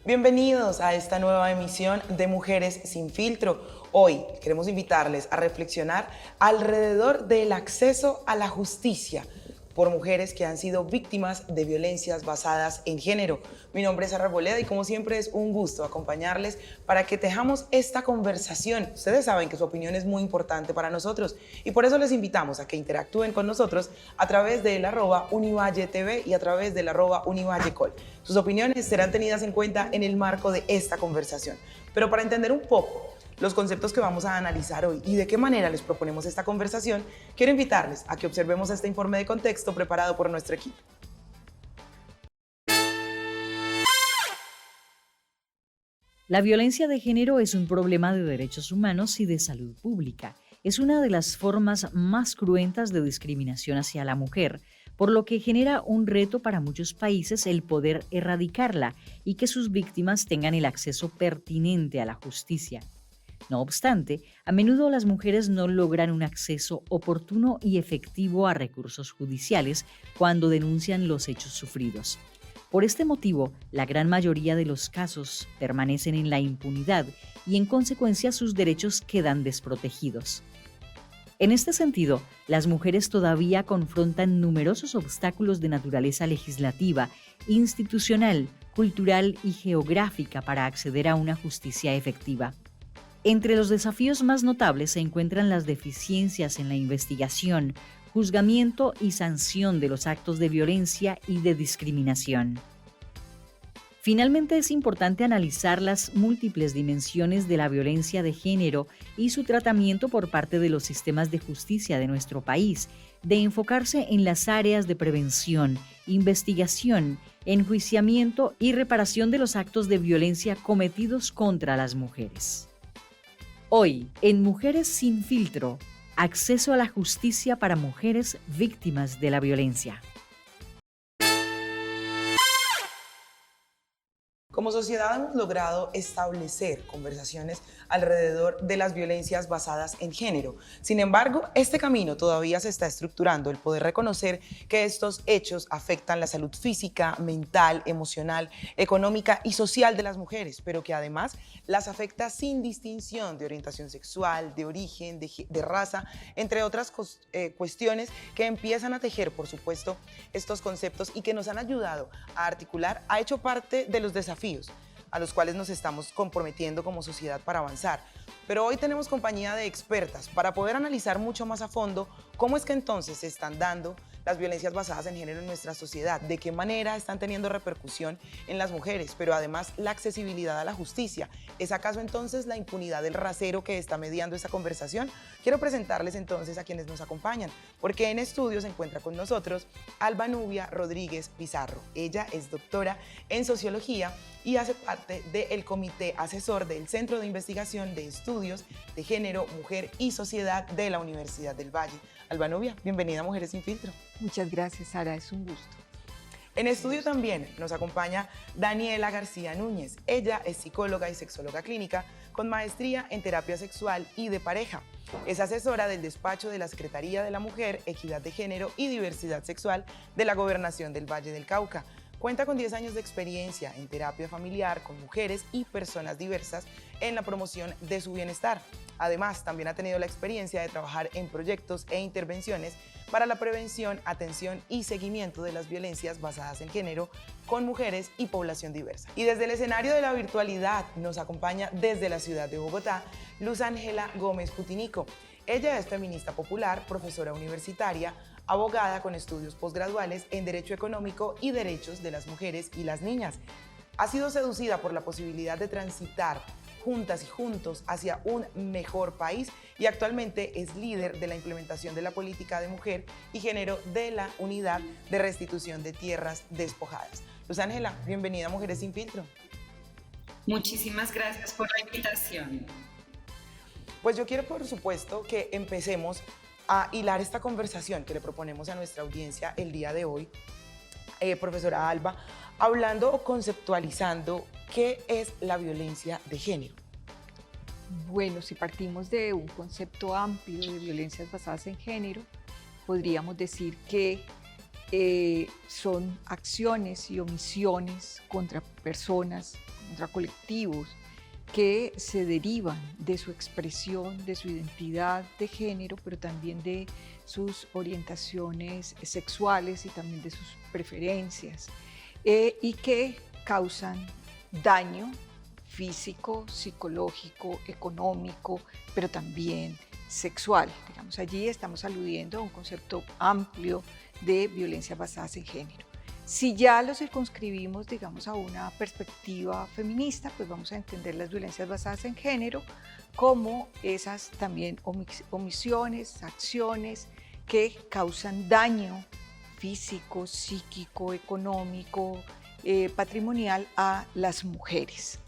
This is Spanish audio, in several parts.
Bienvenidos a esta nueva emisión de Mujeres sin Filtro. Hoy queremos invitarles a reflexionar alrededor del acceso a la justicia por mujeres que han sido víctimas de violencias basadas en género. Mi nombre es Sara Arboleda y como siempre es un gusto acompañarles para que tejamos esta conversación. Ustedes saben que su opinión es muy importante para nosotros y por eso les invitamos a que interactúen con nosotros a través del @UnivalleTV y a través del @UnivalleCol. Sus opiniones serán tenidas en cuenta en el marco de esta conversación. Pero para entender un poco los conceptos que vamos a analizar hoy y de qué manera les proponemos esta conversación, quiero invitarles a que observemos este informe de contexto preparado por nuestro equipo. La violencia de género es un problema de derechos humanos y de salud pública. Es una de las formas más cruentas de discriminación hacia la mujer, por lo que genera un reto para muchos países el poder erradicarla y que sus víctimas tengan el acceso pertinente a la justicia. No obstante, a menudo las mujeres no logran un acceso oportuno y efectivo a recursos judiciales cuando denuncian los hechos sufridos. Por este motivo, la gran mayoría de los casos permanecen en la impunidad y en consecuencia sus derechos quedan desprotegidos. En este sentido, las mujeres todavía confrontan numerosos obstáculos de naturaleza legislativa, institucional, cultural y geográfica para acceder a una justicia efectiva. Entre los desafíos más notables se encuentran las deficiencias en la investigación, juzgamiento y sanción de los actos de violencia y de discriminación. Finalmente, es importante analizar las múltiples dimensiones de la violencia de género y su tratamiento por parte de los sistemas de justicia de nuestro país, de enfocarse en las áreas de prevención, investigación, enjuiciamiento y reparación de los actos de violencia cometidos contra las mujeres. Hoy, en Mujeres sin Filtro, acceso a la justicia para mujeres víctimas de la violencia. Como sociedad hemos logrado establecer conversaciones alrededor de las violencias basadas en género. Sin embargo, este camino todavía se está estructurando, el poder reconocer que estos hechos afectan la salud física, mental, emocional, económica y social de las mujeres, pero que además las afecta sin distinción de orientación sexual, de origen, de raza, entre otras cuestiones que empiezan a tejer, por supuesto, estos conceptos y que nos han ayudado a articular, ha hecho parte de los desafíos a los cuales nos estamos comprometiendo como sociedad para avanzar. Pero hoy tenemos compañía de expertas para poder analizar mucho más a fondo cómo es que entonces se están dando las violencias basadas en género en nuestra sociedad, de qué manera están teniendo repercusión en las mujeres, pero además la accesibilidad a la justicia. ¿Es acaso entonces la impunidad del rasero que está mediando esta conversación? Quiero presentarles entonces a quienes nos acompañan, porque en estudio se encuentra con nosotros Alba Nubia Rodríguez Pizarro. Ella es doctora en sociología y hace parte del comité asesor del Centro de Investigación de Estudios de Género, Mujer y Sociedad de la Universidad del Valle. Alba Nubia, bienvenida a Mujeres sin Filtro. Muchas gracias, Sara, es un gusto. En estudio también nos acompaña Daniela García Núñez. Ella es psicóloga y sexóloga clínica con maestría en terapia sexual y de pareja. Es asesora del despacho de la Secretaría de la Mujer, Equidad de Género y Diversidad Sexual de la Gobernación del Valle del Cauca. Cuenta con 10 años de experiencia en terapia familiar con mujeres y personas diversas en la promoción de su bienestar. Además, también ha tenido la experiencia de trabajar en proyectos e intervenciones para la prevención, atención y seguimiento de las violencias basadas en género con mujeres y población diversa. Y desde el escenario de la virtualidad nos acompaña desde la ciudad de Bogotá, Luz Ángela Gómez Cutinico. Ella es feminista popular, profesora universitaria, abogada con estudios posgraduales en Derecho Económico y Derechos de las Mujeres y las Niñas. Ha sido seducida por la posibilidad de transitar juntas y juntos hacia un mejor país y actualmente es líder de la implementación de la política de mujer y género de la Unidad de Restitución de Tierras Despojadas. Luz Ángela, bienvenida a Mujeres sin Filtro. Muchísimas gracias por la invitación. Pues yo quiero, por supuesto, que empecemos a hilar esta conversación que le proponemos a nuestra audiencia el día de hoy, profesora Alba, hablando o conceptualizando qué es la violencia de género. Bueno, si partimos de un concepto amplio de violencias basadas en género, podríamos decir que son acciones y omisiones contra personas, contra colectivos que se derivan de su expresión, de su identidad de género, pero también de sus orientaciones sexuales y también de sus preferencias, y que causan daño físico, psicológico, económico, pero también sexual. Digamos, allí estamos aludiendo a un concepto amplio de violencias basadas en género. Si ya lo circunscribimos, digamos, a una perspectiva feminista, pues vamos a entender las violencias basadas en género como esas también omisiones, acciones que causan daño físico, psíquico, económico, patrimonial a las mujeres.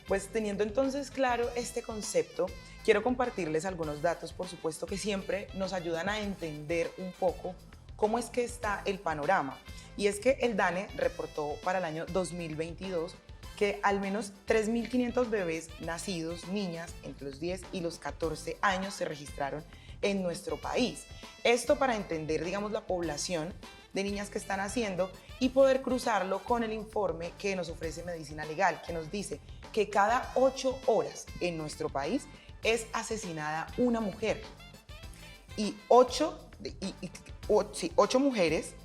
Pues teniendo entonces claro este concepto, quiero compartirles algunos datos, por supuesto, que siempre nos ayudan a entender un poco cómo es que está el panorama. Y es que el DANE reportó para el año 2022 que al menos 3.500 bebés nacidos, niñas, entre los 10 y los 14 años se registraron en nuestro país. Esto para entender, digamos, la población de niñas que están naciendo y poder cruzarlo con el informe que nos ofrece Medicina Legal, que nos dice que cada 8 horas en nuestro país es asesinada una mujer. Y 8 mujeres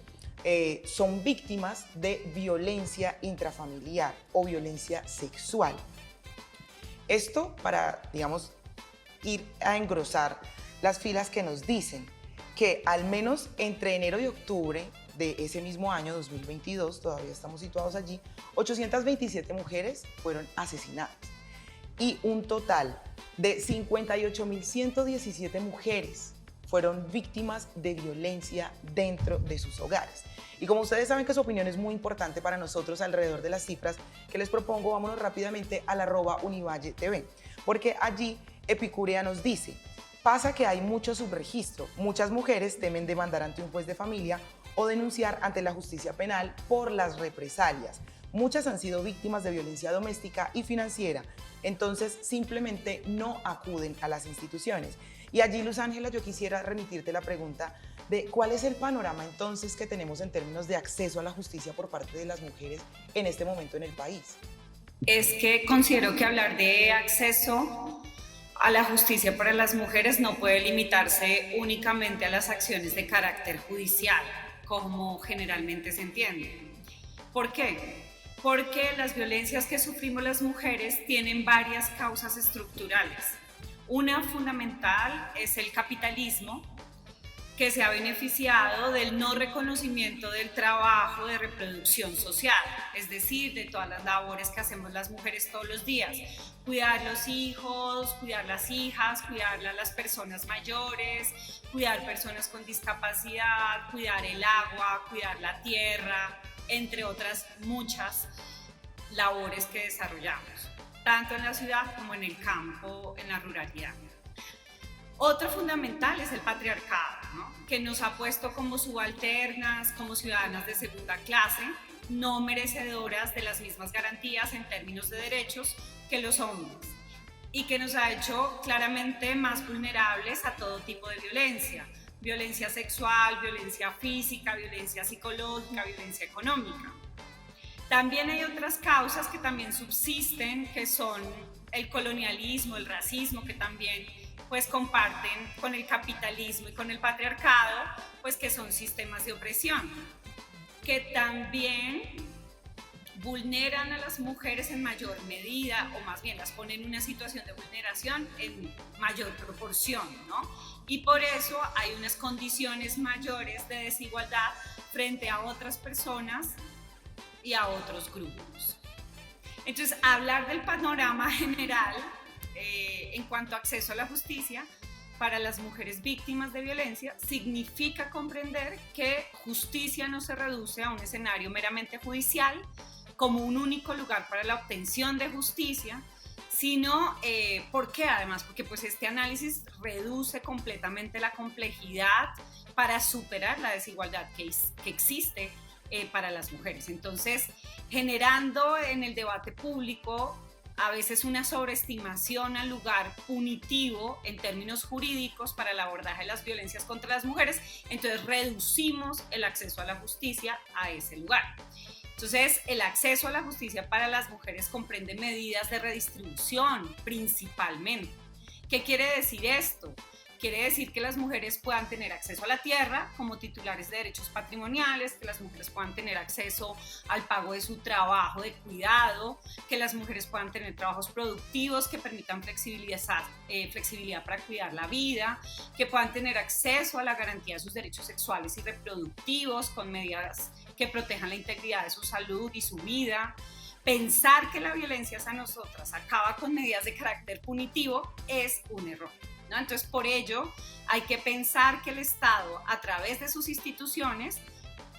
son víctimas de violencia intrafamiliar o violencia sexual. Esto para, digamos, ir a engrosar las filas que nos dicen que al menos entre enero y octubre de ese mismo año, 2022, todavía estamos situados allí, 827 mujeres fueron asesinadas y un total de 58.117 mujeres fueron víctimas de violencia dentro de sus hogares. Y como ustedes saben que su opinión es muy importante para nosotros alrededor de las cifras que les propongo, vámonos rápidamente al @UnivalleTV, porque allí Epicúrea nos dice: pasa que hay mucho subregistro, muchas mujeres temen demandar ante un juez de familia o denunciar ante la justicia penal por las represalias. Muchas han sido víctimas de violencia doméstica y financiera, entonces simplemente no acuden a las instituciones. Y allí, Luz Ángela, yo quisiera remitirte la pregunta de cuál es el panorama entonces que tenemos en términos de acceso a la justicia por parte de las mujeres en este momento en el país. Es que considero que hablar de acceso a la justicia para las mujeres no puede limitarse únicamente a las acciones de carácter judicial, como generalmente se entiende. ¿Por qué? Porque las violencias que sufrimos las mujeres tienen varias causas estructurales. Una fundamental es el capitalismo, que se ha beneficiado del no reconocimiento del trabajo de reproducción social, es decir, de todas las labores que hacemos las mujeres todos los días. Cuidar los hijos, cuidar las hijas, cuidar a las personas mayores, cuidar personas con discapacidad, cuidar el agua, cuidar la tierra, entre otras muchas labores que desarrollamos, tanto en la ciudad como en el campo, en la ruralidad. Otro fundamental es el patriarcado, ¿no? Que nos ha puesto como subalternas, como ciudadanas de segunda clase, no merecedoras de las mismas garantías en términos de derechos que los hombres, y que nos ha hecho claramente más vulnerables a todo tipo de violencia: violencia sexual, violencia física, violencia psicológica, violencia económica. También hay otras causas que también subsisten, que son el colonialismo, el racismo, que también pues comparten con el capitalismo y con el patriarcado, pues que son sistemas de opresión, que también vulneran a las mujeres en mayor medida, o más bien las ponen en una situación de vulneración en mayor proporción, ¿no? Y por eso hay unas condiciones mayores de desigualdad frente a otras personas y a otros grupos. Entonces, hablar del panorama general en cuanto a acceso a la justicia para las mujeres víctimas de violencia significa comprender que justicia no se reduce a un escenario meramente judicial como un único lugar para la obtención de justicia, sino, ¿por qué? Además, porque pues este análisis reduce completamente la complejidad para superar la desigualdad que existe para las mujeres. Entonces, generando en el debate público a veces una sobreestimación al lugar punitivo en términos jurídicos para el abordaje de las violencias contra las mujeres, entonces reducimos el acceso a la justicia a ese lugar. Entonces, el acceso a la justicia para las mujeres comprende medidas de redistribución principalmente. ¿Qué quiere decir esto? Quiere decir que las mujeres puedan tener acceso a la tierra como titulares de derechos patrimoniales, que las mujeres puedan tener acceso al pago de su trabajo de cuidado, que las mujeres puedan tener trabajos productivos que permitan flexibilidad para cuidar la vida, que puedan tener acceso a la garantía de sus derechos sexuales y reproductivos con medidas que protejan la integridad de su salud y su vida. Pensar que la violencia hacia nosotras acaba con medidas de carácter punitivo es un error, ¿no? Entonces, por ello, hay que pensar que el Estado, a través de sus instituciones,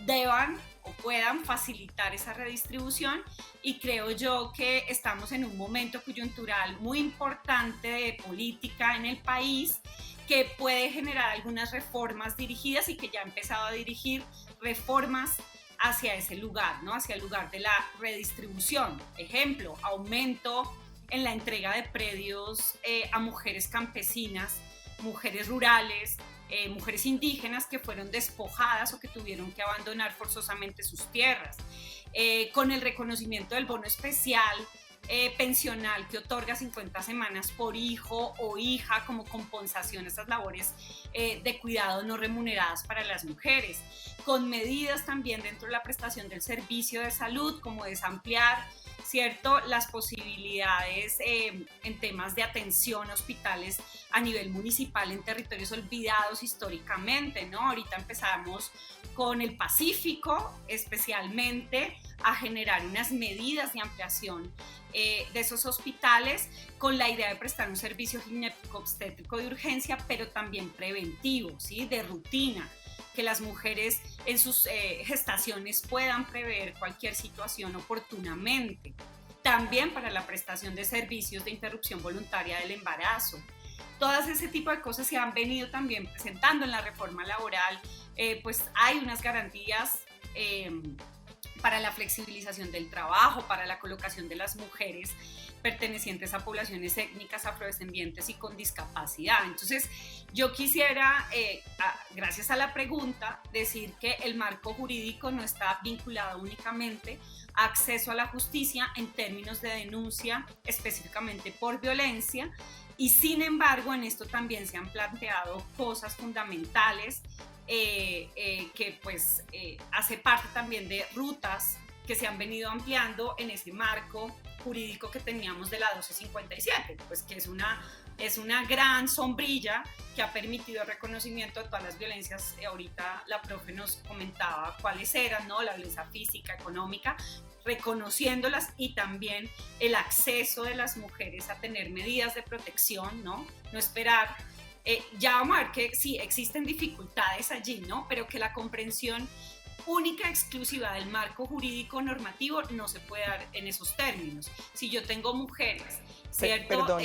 deban o puedan facilitar esa redistribución, y creo yo que estamos en un momento coyuntural muy importante de política en el país que puede generar algunas reformas dirigidas y que ya ha empezado a dirigir reformas hacia ese lugar, ¿no? Hacia el lugar de la redistribución. Ejemplo, aumento en la entrega de predios a mujeres campesinas, mujeres rurales, mujeres indígenas que fueron despojadas o que tuvieron que abandonar forzosamente sus tierras, con el reconocimiento del bono especial pensional que otorga 50 semanas por hijo o hija como compensación a estas labores de cuidado no remuneradas para las mujeres, con medidas también dentro de la prestación del servicio de salud, como es ampliar, ¿cierto?, las posibilidades en temas de atención a hospitales a nivel municipal en territorios olvidados históricamente, ¿no? Ahorita empezamos con el Pacífico, especialmente, a generar unas medidas de ampliación de esos hospitales con la idea de prestar un servicio gineco-obstétrico de urgencia, pero también preventivo, ¿sí?, de rutina, que las mujeres en sus gestaciones puedan prever cualquier situación oportunamente. También para la prestación de servicios de interrupción voluntaria del embarazo. Todas ese tipo de cosas se han venido también presentando en la reforma laboral, pues hay unas garantías para la flexibilización del trabajo, para la colocación de las mujeres pertenecientes a poblaciones étnicas, afrodescendientes y con discapacidad. Entonces, yo quisiera, gracias a la pregunta, decir que el marco jurídico no está vinculado únicamente a acceso a la justicia en términos de denuncia específicamente por violencia, y sin embargo en esto también se han planteado cosas fundamentales que pues hace parte también de rutas que se han venido ampliando en ese marco jurídico que teníamos de la 1257, pues que es una gran sombrilla que ha permitido el reconocimiento de todas las violencias. Ahorita la profe nos comentaba cuáles eran, ¿no? La violencia física, económica, reconociéndolas, y también el acceso de las mujeres a tener medidas de protección, ¿no? No esperar. Ya vamos a ver que sí, existen dificultades allí, ¿no? Pero que la comprensión única, exclusiva del marco jurídico normativo no se puede dar en esos términos. Si yo tengo mujeres, ¿cierto?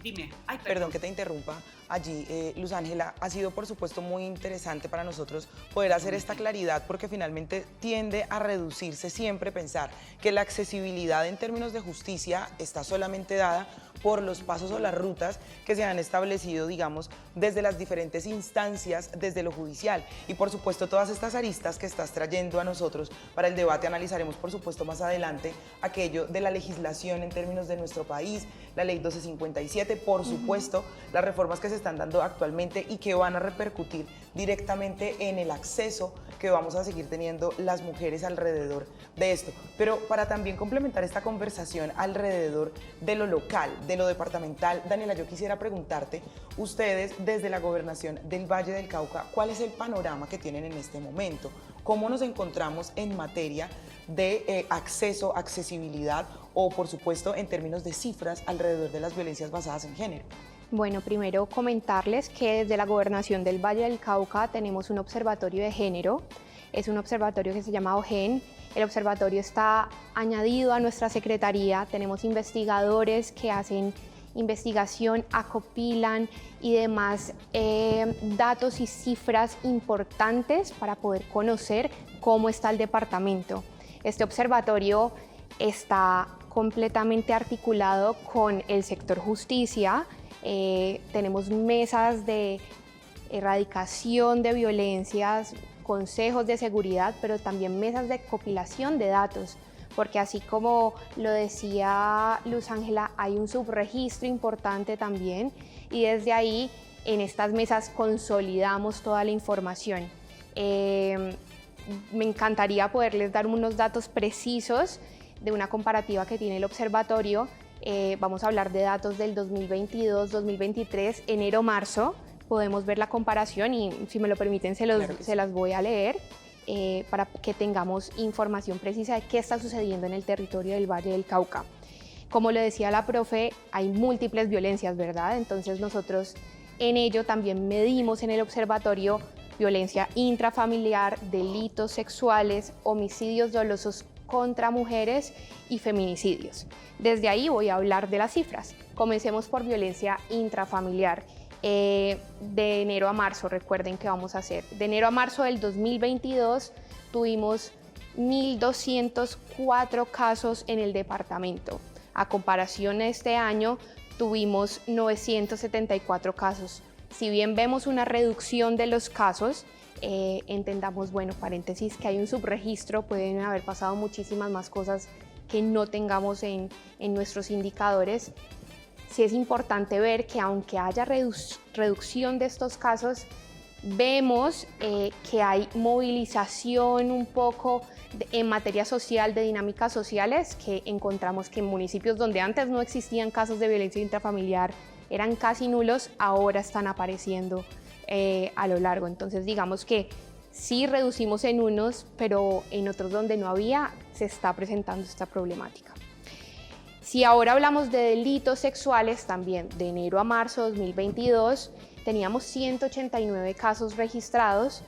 Dime. Ay, perdón que te interrumpa allí, Luz Ángela. Ha sido, por supuesto, muy interesante para nosotros poder hacer esta claridad, porque finalmente tiende a reducirse siempre pensar que la accesibilidad en términos de justicia está solamente dada por los pasos o las rutas que se han establecido, digamos, desde las diferentes instancias, desde lo judicial. Y por supuesto, todas estas aristas que estás trayendo a nosotros para el debate, analizaremos, por supuesto, más adelante aquello de la legislación en términos de nuestro país, la ley 1257, por supuesto, las reformas que se están dando actualmente y que van a repercutir directamente en el acceso que vamos a seguir teniendo las mujeres alrededor de esto. Pero para también complementar esta conversación alrededor de lo local, de lo departamental, Daniela, yo quisiera preguntarte, ustedes desde la Gobernación del Valle del Cauca, ¿cuál es el panorama que tienen en este momento? ¿Cómo nos encontramos en materia de acceso, accesibilidad o, por supuesto, en términos de cifras alrededor de las violencias basadas en género? Bueno, primero comentarles que desde la Gobernación del Valle del Cauca tenemos un observatorio de género. Es un observatorio que se llama OGEN. El observatorio está añadido a nuestra secretaría. Tenemos investigadores que hacen investigación, acopilan y demás datos y cifras importantes para poder conocer cómo está el departamento. Este observatorio está completamente articulado con el sector justicia. Tenemos mesas de erradicación de violencias consejos de seguridad, pero también mesas de compilación de datos, porque así como lo decía Luz Ángela, hay un subregistro importante también y desde ahí en estas mesas consolidamos toda la información. Me encantaría poderles dar unos datos precisos de una comparativa que tiene el observatorio. Vamos a hablar de datos del 2022-2023, enero-marzo. Podemos ver la comparación y, si me lo permiten, se las voy a leer para que tengamos información precisa de qué está sucediendo en el territorio del Valle del Cauca. Como lo decía la profe, hay múltiples violencias, ¿verdad? Entonces nosotros en ello también medimos en el observatorio violencia intrafamiliar, delitos sexuales, homicidios dolosos contra mujeres y feminicidios. Desde ahí voy a hablar de las cifras. Comencemos por violencia intrafamiliar. De enero a marzo, recuerden que vamos a hacer. De enero a marzo del 2022 tuvimos 1.204 casos en el departamento. A comparación de este año tuvimos 974 casos. Si bien vemos una reducción de los casos, entendamos, bueno, paréntesis, que hay un subregistro, pueden haber pasado muchísimas más cosas que no tengamos en nuestros indicadores. Sí es importante ver que aunque haya reducción de estos casos, vemos que hay movilización un poco en materia social, de dinámicas sociales, que encontramos que en municipios donde antes no existían casos de violencia intrafamiliar eran casi nulos, ahora están apareciendo a lo largo. Entonces digamos que sí reducimos en unos, pero en otros donde no había, se está presentando esta problemática. Si ahora hablamos de delitos sexuales, también de enero a marzo de 2022 teníamos 189 casos registrados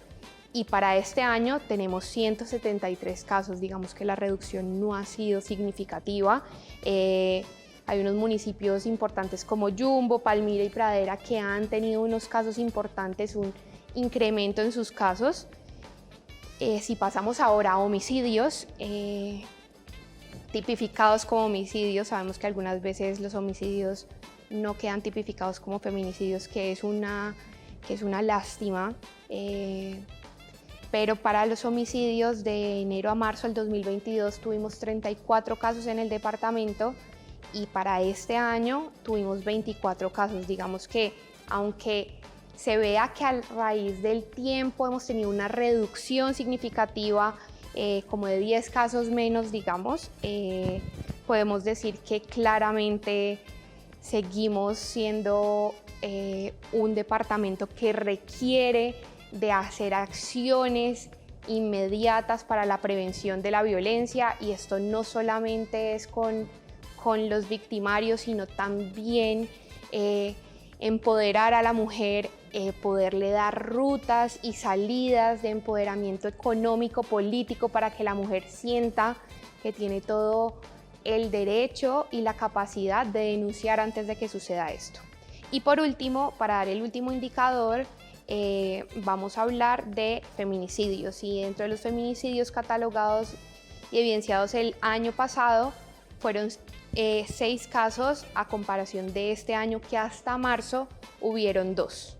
y para este año tenemos 173 casos. Digamos que la reducción no ha sido significativa. Hay unos municipios importantes como Yumbo, Palmira y Pradera que han tenido unos casos importantes, un incremento en sus casos. Si pasamos ahora a homicidios, tipificados como homicidios, sabemos que algunas veces los homicidios no quedan tipificados como feminicidios, que es una lástima, pero para los homicidios de enero a marzo del 2022 tuvimos 34 casos en el departamento y para este año tuvimos 24 casos. Digamos que aunque se vea que a raíz del tiempo hemos tenido una reducción significativa, como de 10 casos menos, digamos, podemos decir que claramente seguimos siendo un departamento que requiere de hacer acciones inmediatas para la prevención de la violencia, y esto no solamente es con los victimarios, sino también empoderar a la mujer, poderle dar rutas y salidas de empoderamiento económico, político, para que la mujer sienta que tiene todo el derecho y la capacidad de denunciar antes de que suceda esto. Y por último, para dar el último indicador, vamos a hablar de feminicidios, y dentro de los feminicidios catalogados y evidenciados el año pasado fueron 6 casos, a comparación de este año que hasta marzo hubieron 2.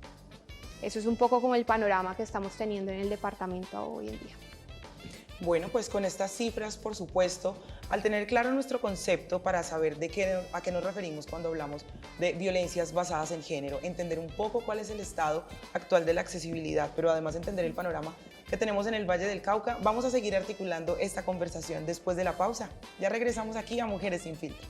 Eso es un poco como el panorama que estamos teniendo en el departamento hoy en día. Bueno, pues con estas cifras, por supuesto, al tener claro nuestro concepto para saber a qué nos referimos cuando hablamos de violencias basadas en género, entender un poco cuál es el estado actual de la accesibilidad, pero además entender el panorama que tenemos en el Valle del Cauca, vamos a seguir articulando esta conversación después de la pausa. Ya regresamos aquí a Mujeres Sin Filtro.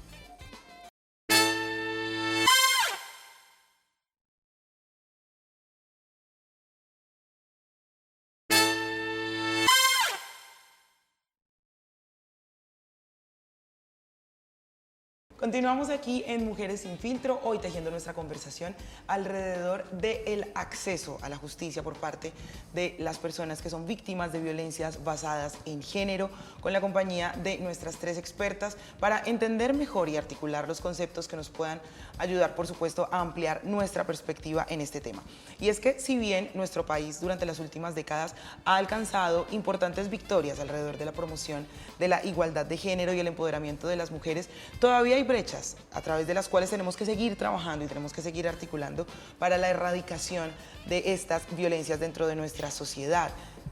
Continuamos aquí en Mujeres Sin Filtro, hoy tejiendo nuestra conversación alrededor del acceso a la justicia por parte de las personas que son víctimas de violencias basadas en género, con la compañía de nuestras 3 expertas para entender mejor y articular los conceptos que nos puedan ayudar, por supuesto, a ampliar nuestra perspectiva en este tema. Y es que si bien nuestro país durante las últimas décadas ha alcanzado importantes victorias alrededor de la promoción de la igualdad de género y el empoderamiento de las mujeres, todavía hay brechas a través de las cuales tenemos que seguir trabajando y tenemos que seguir articulando para la erradicación de estas violencias dentro de nuestra sociedad.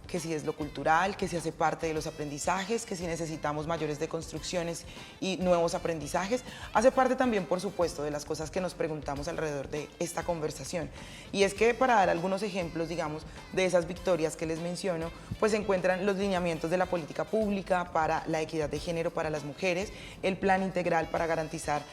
que si es lo cultural, que si hace parte de los aprendizajes, que si necesitamos mayores deconstrucciones y nuevos aprendizajes. Hace parte también, por supuesto, de las cosas que nos preguntamos alrededor de esta conversación. Y es que, para dar algunos ejemplos, digamos, de esas victorias que les menciono, pues se encuentran los lineamientos de la política pública para la equidad de género para las mujeres, el plan integral para garantizar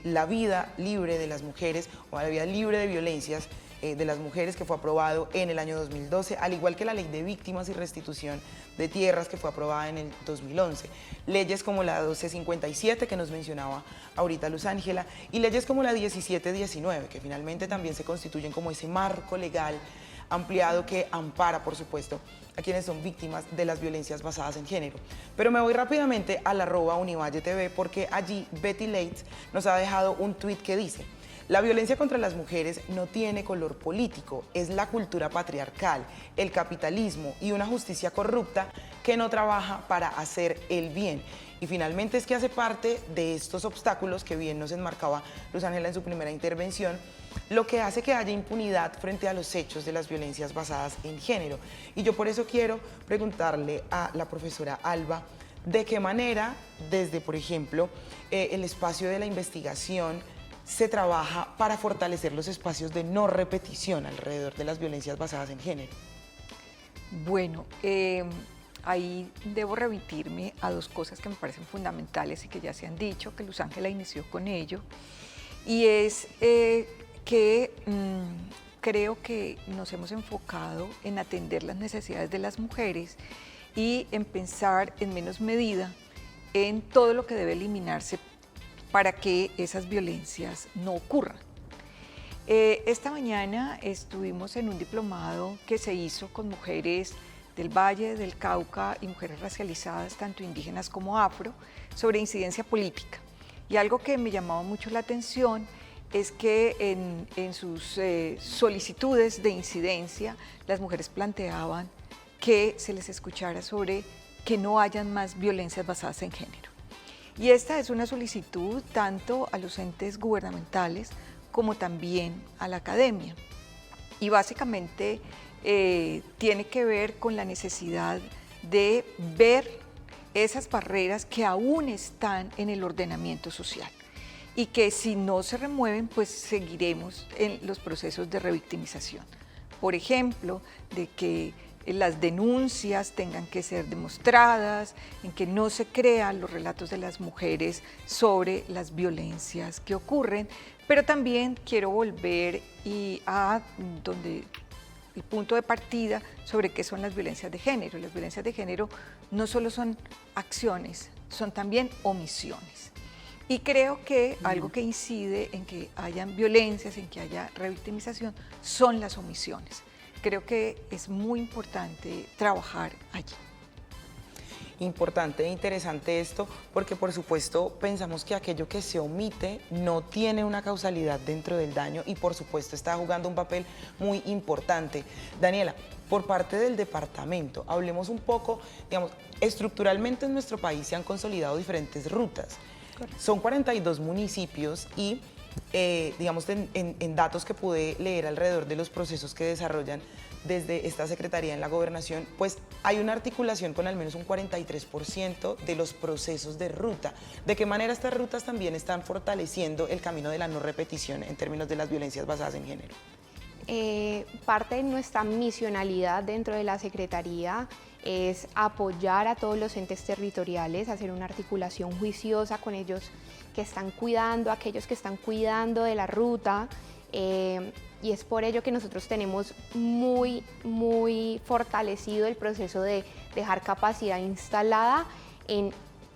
la vida libre de las mujeres o la vida libre de violencias de las mujeres, que fue aprobado en el año 2012, al igual que la Ley de Víctimas y Restitución de Tierras, que fue aprobada en el 2011. Leyes como la 1257, que nos mencionaba ahorita Luz Ángela, y leyes como la 1719, que finalmente también se constituyen como ese marco legal ampliado que ampara, por supuesto, a quienes son víctimas de las violencias basadas en género. Pero me voy rápidamente al @UnivalleTV, porque allí Betty Leitz nos ha dejado un tuit que dice: la violencia contra las mujeres no tiene color político, es la cultura patriarcal, el capitalismo y una justicia corrupta que no trabaja para hacer el bien. Y finalmente es que hace parte de estos obstáculos que bien nos enmarcaba Luz Ángela en su primera intervención, lo que hace que haya impunidad frente a los hechos de las violencias basadas en género. Y yo por eso quiero preguntarle a la profesora Alba, ¿de qué manera, desde, por ejemplo, el espacio de la investigación, se trabaja para fortalecer los espacios de no repetición alrededor de las violencias basadas en género? Bueno, ahí debo remitirme a dos cosas que me parecen fundamentales y que ya se han dicho, que Luz Ángela inició con ello, y es que creo que nos hemos enfocado en atender las necesidades de las mujeres y en pensar en menos medida en todo lo que debe eliminarse para que esas violencias no ocurran. Esta mañana estuvimos en un diplomado que se hizo con mujeres del Valle, del Cauca y mujeres racializadas, tanto indígenas como afro, sobre incidencia política. Y algo que me llamaba mucho la atención es que en sus solicitudes de incidencia, las mujeres planteaban que se les escuchara sobre que no hayan más violencias basadas en género. Y esta es una solicitud tanto a los entes gubernamentales como también a la academia. Y básicamente tiene que ver con la necesidad de ver esas barreras que aún están en el ordenamiento social y que si no se remueven, pues seguiremos en los procesos de revictimización. Por ejemplo, de que las denuncias tengan que ser demostradas, en que no se crean los relatos de las mujeres sobre las violencias que ocurren, pero también quiero volver a donde el punto de partida sobre qué son las violencias de género. Las violencias de género no solo son acciones, son también omisiones. Y creo que algo que incide en que hayan violencias, en que haya revictimización, son las omisiones. Creo que es muy importante trabajar allí. Importante e interesante esto, porque por supuesto pensamos que aquello que se omite no tiene una causalidad dentro del daño y por supuesto está jugando un papel muy importante. Daniela, por parte del departamento, hablemos un poco, digamos, estructuralmente en nuestro país se han consolidado diferentes rutas. Correcto. Son 42 municipios y digamos, en datos que pude leer alrededor de los procesos que desarrollan desde esta Secretaría en la Gobernación, pues hay una articulación con al menos un 43% de los procesos de ruta. ¿De qué manera estas rutas también están fortaleciendo el camino de la no repetición en términos de las violencias basadas en género? Parte de nuestra misionalidad dentro de la Secretaría es apoyar a todos los entes territoriales, hacer una articulación juiciosa con ellos que están cuidando, aquellos que están cuidando de la ruta, y es por ello que nosotros tenemos muy fortalecido el proceso de dejar capacidad instalada en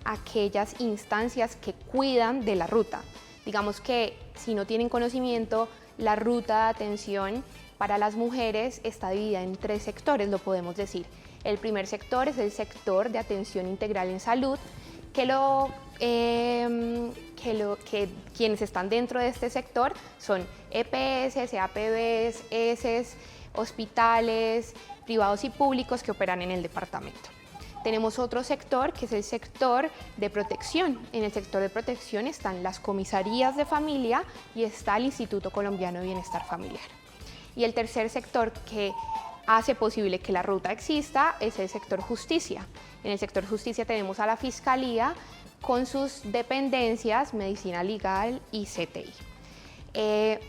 aquellas instancias que cuidan de la ruta. Digamos que si no tienen conocimiento, la ruta de atención para las mujeres está dividida en 3 sectores, lo podemos decir. El primer sector es el sector de atención integral en salud, que quienes están dentro de este sector son EPS, APBs, ESES, hospitales, privados y públicos que operan en el departamento. Tenemos otro sector que es el sector de protección. En el sector de protección están las comisarías de familia y está el Instituto Colombiano de Bienestar Familiar. Y el tercer sector que hace posible que la ruta exista es el sector justicia. En el sector justicia tenemos a la Fiscalía con sus dependencias, Medicina Legal y CTI.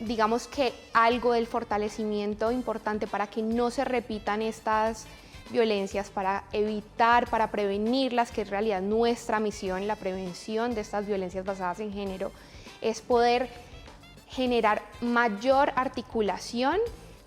Digamos que algo del fortalecimiento importante para que no se repitan estas violencias, para evitar, para prevenirlas, que es en realidad nuestra misión, la prevención de estas violencias basadas en género, es poder generar mayor articulación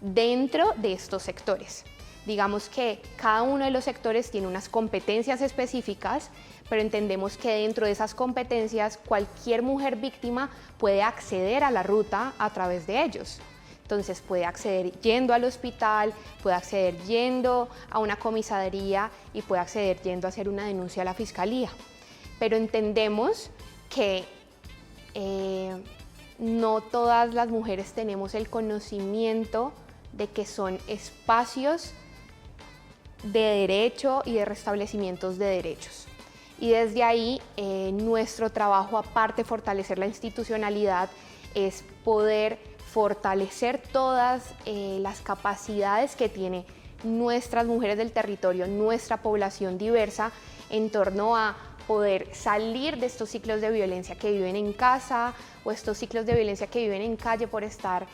dentro de estos sectores. Digamos que cada uno de los sectores tiene unas competencias específicas, pero entendemos que dentro de esas competencias cualquier mujer víctima puede acceder a la ruta a través de ellos. Entonces puede acceder yendo al hospital, puede acceder yendo a una comisaría y puede acceder yendo a hacer una denuncia a la fiscalía. Pero entendemos que no todas las mujeres tenemos el conocimiento de que son espacios de derecho y de restablecimientos de derechos. Y desde ahí nuestro trabajo, aparte de fortalecer la institucionalidad, es poder fortalecer todas las capacidades que tienen nuestras mujeres del territorio, nuestra población diversa, en torno a poder salir de estos ciclos de violencia que viven en casa o estos ciclos de violencia que viven en calle por estar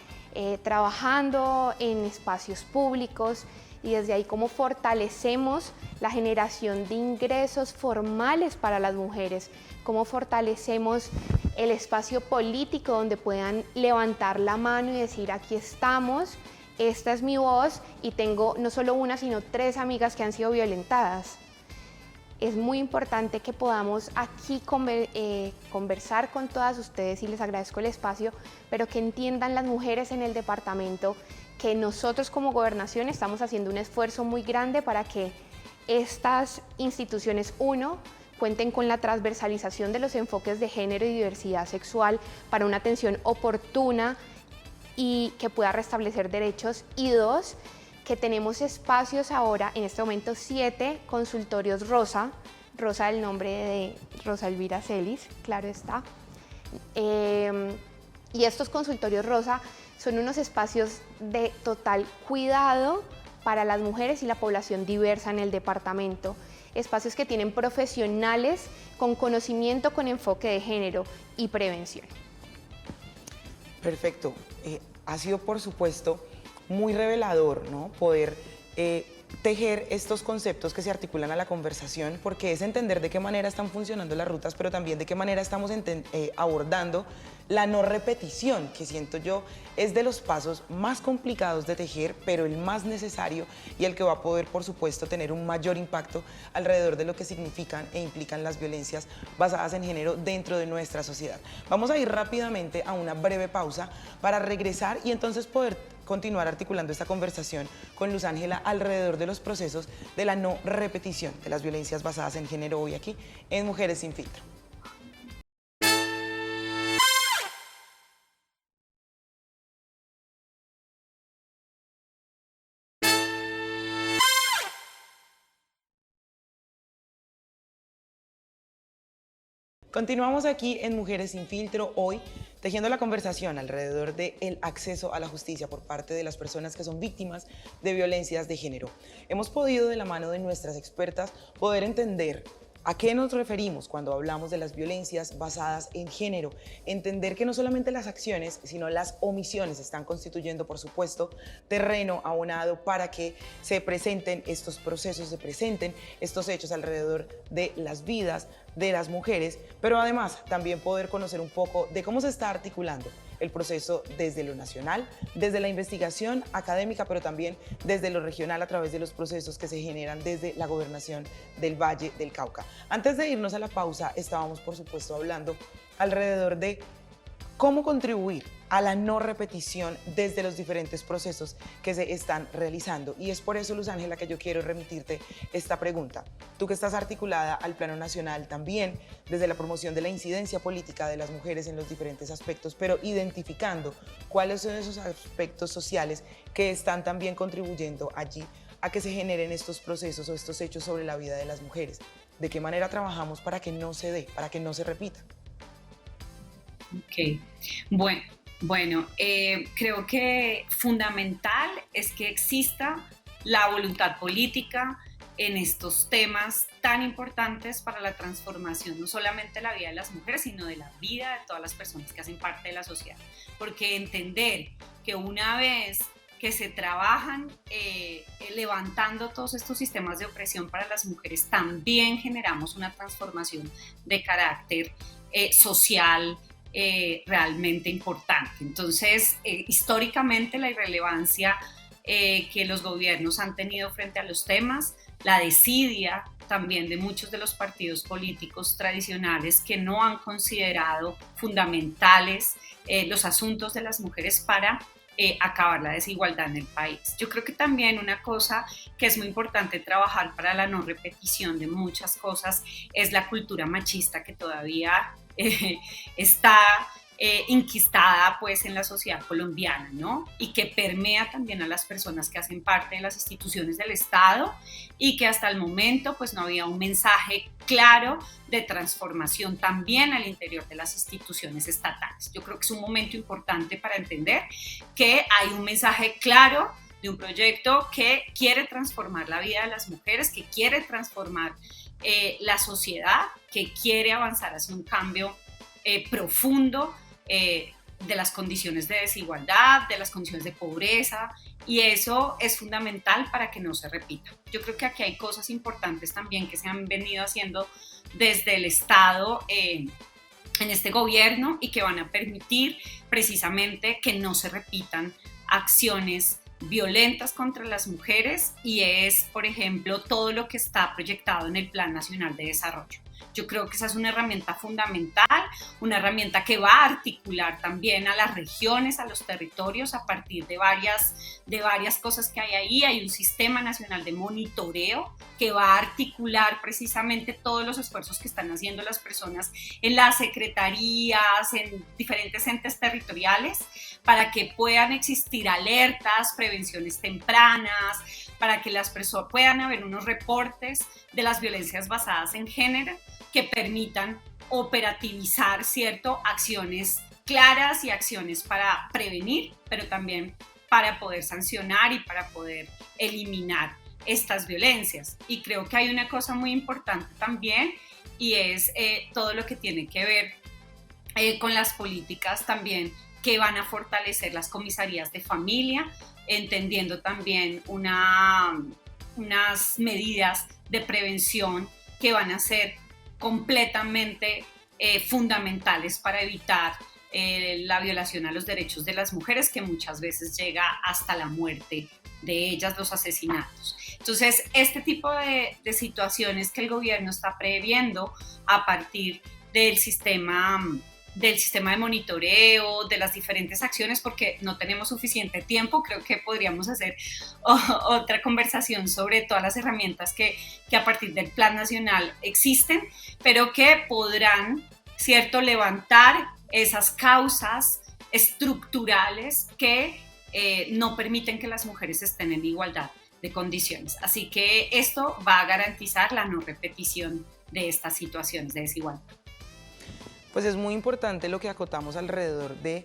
trabajando en espacios públicos, y desde ahí cómo fortalecemos la generación de ingresos formales para las mujeres, cómo fortalecemos el espacio político donde puedan levantar la mano y decir aquí estamos, esta es mi voz y tengo no solo una sino 3 amigas que han sido violentadas. Es muy importante que podamos aquí conversar con todas ustedes y les agradezco el espacio, pero que entiendan las mujeres en el departamento que nosotros como gobernación estamos haciendo un esfuerzo muy grande para que estas instituciones, cuenten con la transversalización de los enfoques de género y diversidad sexual para una atención oportuna y que pueda restablecer derechos, y 2, que tenemos espacios ahora, en este momento 7 consultorios Rosa del nombre de Rosa Elvira Celis, claro está. Y estos consultorios Rosa son unos espacios de total cuidado para las mujeres y la población diversa en el departamento. Espacios que tienen profesionales con conocimiento, con enfoque de género y prevención. Perfecto. Ha sido, por supuesto, muy revelador, ¿no? Poder tejer estos conceptos que se articulan a la conversación, porque es entender de qué manera están funcionando las rutas, pero también de qué manera estamos abordando la no repetición, que siento yo es de los pasos más complicados de tejer, pero el más necesario y el que va a poder, por supuesto, tener un mayor impacto alrededor de lo que significan e implican las violencias basadas en género dentro de nuestra sociedad. Vamos a ir rápidamente a una breve pausa para regresar y entonces poder continuar articulando esta conversación con Luz Ángela alrededor de los procesos de la no repetición de las violencias basadas en género hoy aquí en Mujeres Sin Filtro. Continuamos aquí en Mujeres Sin Filtro, hoy tejiendo la conversación alrededor del acceso a la justicia por parte de las personas que son víctimas de violencias de género. Hemos podido, de la mano de nuestras expertas, poder entender a qué nos referimos cuando hablamos de las violencias basadas en género, entender que no solamente las acciones, sino las omisiones están constituyendo, por supuesto, terreno abonado para que se presenten estos procesos, se presenten estos hechos alrededor de las vidas de las mujeres, pero además también poder conocer un poco de cómo se está articulando el proceso desde lo nacional, desde la investigación académica, pero también desde lo regional a través de los procesos que se generan desde la gobernación del Valle del Cauca. Antes de irnos a la pausa, estábamos, por supuesto, hablando alrededor de cómo contribuir a la no repetición desde los diferentes procesos que se están realizando. Y es por eso, Luz Ángela, que yo quiero remitirte esta pregunta. Tú que estás articulada al plano nacional también, desde la promoción de la incidencia política de las mujeres en los diferentes aspectos, pero identificando cuáles son esos aspectos sociales que están también contribuyendo allí a que se generen estos procesos o estos hechos sobre la vida de las mujeres. ¿De qué manera trabajamos para que no se dé, para que no se repita? Ok, bueno, creo que fundamental es que exista la voluntad política en estos temas tan importantes para la transformación, no solamente de la vida de las mujeres, sino de la vida de todas las personas que hacen parte de la sociedad. Porque entender que una vez que se trabajan levantando todos estos sistemas de opresión para las mujeres, también generamos una transformación de carácter social realmente importante. Entonces, históricamente la irrelevancia que los gobiernos han tenido frente a los temas, la desidia también de muchos de los partidos políticos tradicionales que no han considerado fundamentales los asuntos de las mujeres para acabar la desigualdad en el país. Yo creo que también una cosa que es muy importante trabajar para la no repetición de muchas cosas es la cultura machista que todavía está inquistada pues en la sociedad colombiana, ¿no? Y que permea también a las personas que hacen parte de las instituciones del Estado y que hasta el momento pues no había un mensaje claro de transformación también al interior de las instituciones estatales. Yo creo que es un momento importante para entender que hay un mensaje claro de un proyecto que quiere transformar la vida de las mujeres, que quiere transformar la sociedad, que quiere avanzar hacia un cambio profundo de las condiciones de desigualdad, de las condiciones de pobreza, y eso es fundamental para que no se repita. Yo creo que aquí hay cosas importantes también que se han venido haciendo desde el Estado en este gobierno y que van a permitir precisamente que no se repitan acciones violentas contra las mujeres, y es, por ejemplo, todo lo que está proyectado en el Plan Nacional de Desarrollo. Yo creo que esa es una herramienta fundamental, una herramienta que va a articular también a las regiones, a los territorios, a partir de varias cosas que hay ahí. Hay un sistema nacional de monitoreo que va a articular precisamente todos los esfuerzos que están haciendo las personas en las secretarías, en diferentes entes territoriales, para que puedan existir alertas, prevenciones tempranas, para que las personas puedan haber unos reportes de las violencias basadas en género que permitan operativizar, ¿cierto?, acciones claras y acciones para prevenir, pero también para poder sancionar y para poder eliminar estas violencias. Y creo que hay una cosa muy importante también, y es todo lo que tiene que ver con las políticas también que van a fortalecer las comisarías de familia, entendiendo también unas medidas de prevención que van a ser completamente fundamentales para evitar la violación a los derechos de las mujeres, que muchas veces llega hasta la muerte de ellas, los asesinatos. Entonces, este tipo de situaciones que el gobierno está previendo a partir del sistema de monitoreo, de las diferentes acciones, porque no tenemos suficiente tiempo. Creo que podríamos hacer otra conversación sobre todas las herramientas que a partir del Plan Nacional existen, pero que podrán, ¿cierto?, levantar esas causas estructurales que no permiten que las mujeres estén en igualdad de condiciones. Así que esto va a garantizar la no repetición de estas situaciones de desigualdad. Pues es muy importante lo que acotamos alrededor de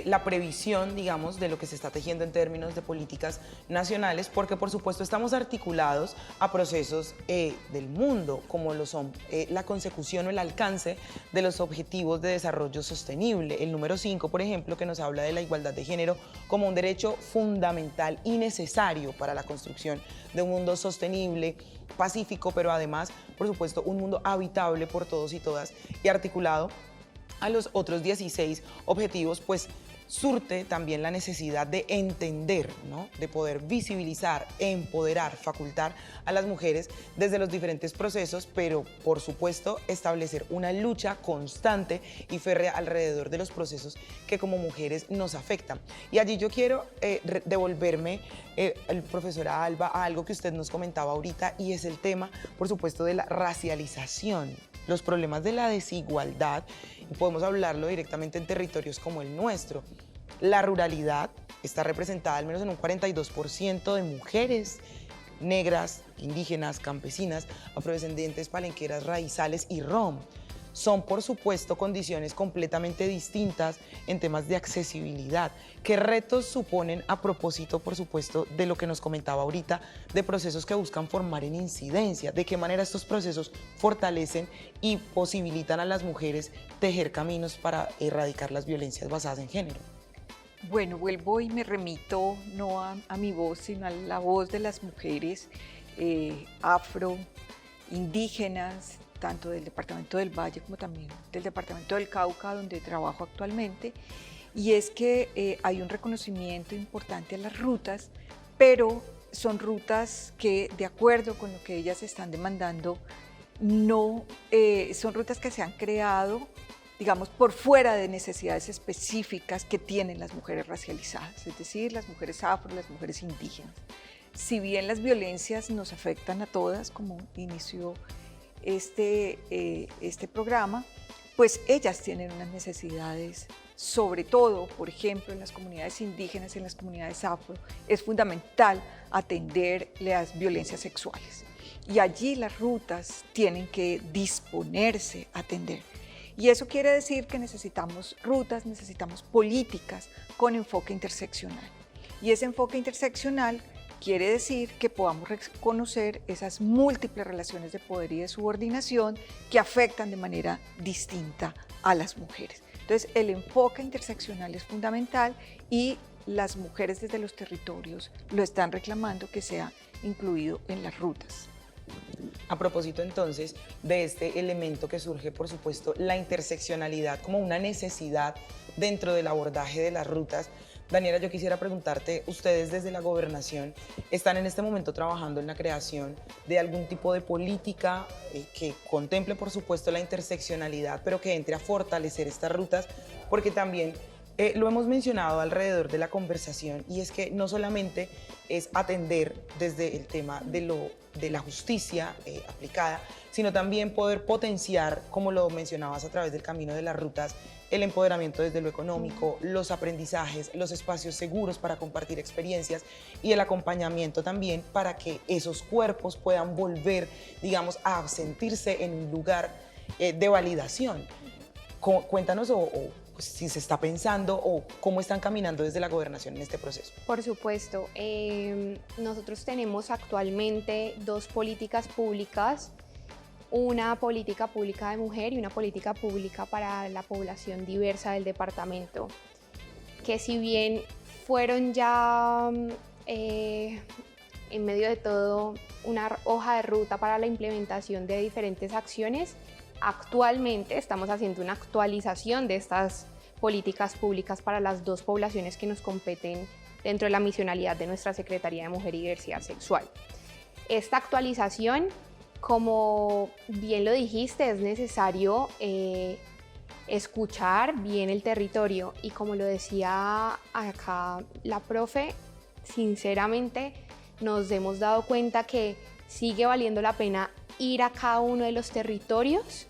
la previsión, digamos, de lo que se está tejiendo en términos de políticas nacionales, porque por supuesto estamos articulados a procesos del mundo, como lo son la consecución o el alcance de los objetivos de desarrollo sostenible. El número 5, por ejemplo, que nos habla de la igualdad de género como un derecho fundamental y necesario para la construcción de un mundo sostenible, pacífico, pero además, por supuesto, un mundo habitable por todos y todas, y articulado a los otros 16 objetivos, pues surte también la necesidad de entender, ¿no?, de poder visibilizar, empoderar, facultar a las mujeres desde los diferentes procesos, pero por supuesto establecer una lucha constante y férrea alrededor de los procesos que como mujeres nos afectan. Y allí yo quiero devolverme, profesora Alba, a algo que usted nos comentaba ahorita, y es el tema, por supuesto, de la racialización, los problemas de la desigualdad. Podemos hablarlo directamente en territorios como el nuestro. La ruralidad está representada al menos en un 42% de mujeres negras, indígenas, campesinas, afrodescendientes, palenqueras, raizales y rom. son, por supuesto, condiciones completamente distintas en temas de accesibilidad. ¿Qué retos suponen a propósito, por supuesto, de lo que nos comentaba ahorita, de procesos que buscan formar en incidencia? ¿De qué manera estos procesos fortalecen y posibilitan a las mujeres tejer caminos para erradicar las violencias basadas en género? Bueno, vuelvo y me remito no a mi voz, sino a la voz de las mujeres afro, indígenas, tanto del departamento del Valle como también del departamento del Cauca, donde trabajo actualmente, y es que hay un reconocimiento importante a las rutas, pero son rutas que, de acuerdo con lo que ellas están demandando, no son rutas que se han creado, digamos, por fuera de necesidades específicas que tienen las mujeres racializadas, es decir, las mujeres afro, las mujeres indígenas. Si bien las violencias nos afectan a todas, como inició este programa, pues ellas tienen unas necesidades, sobre todo, por ejemplo, en las comunidades indígenas, en las comunidades afro, es fundamental atender las violencias sexuales. Y allí las rutas tienen que disponerse a atender. Y eso quiere decir que necesitamos rutas, necesitamos políticas con enfoque interseccional. Y ese enfoque interseccional quiere decir que podamos reconocer esas múltiples relaciones de poder y de subordinación que afectan de manera distinta a las mujeres. Entonces, el enfoque interseccional es fundamental y las mujeres desde los territorios lo están reclamando que sea incluido en las rutas. A propósito entonces de este elemento que surge, por supuesto, la interseccionalidad como una necesidad dentro del abordaje de las rutas, Daniela, yo quisiera preguntarte, ustedes desde la gobernación están en este momento trabajando en la creación de algún tipo de política que contemple, por supuesto, la interseccionalidad, pero que entre a fortalecer estas rutas, porque también lo hemos mencionado alrededor de la conversación, y es que no solamente es atender desde el tema de la justicia aplicada, sino también poder potenciar, como lo mencionabas a través del camino de las rutas, el empoderamiento desde lo económico, los aprendizajes, los espacios seguros para compartir experiencias y el acompañamiento también para que esos cuerpos puedan volver, digamos, a sentirse en un lugar de validación. Cuéntanos pues, si se está pensando o cómo están caminando desde la gobernación en este proceso. Por supuesto, nosotros tenemos actualmente dos políticas públicas, una política pública de mujer y una política pública para la población diversa del departamento, que si bien fueron ya en medio de todo una hoja de ruta para la implementación de diferentes acciones, actualmente estamos haciendo una actualización de estas políticas públicas para las dos poblaciones que nos competen dentro de la misionalidad de nuestra Secretaría de Mujer y Diversidad Sexual. Esta actualización, como bien lo dijiste, es necesario escuchar bien el territorio y como lo decía acá la profe, sinceramente nos hemos dado cuenta que sigue valiendo la pena ir a cada uno de los territorios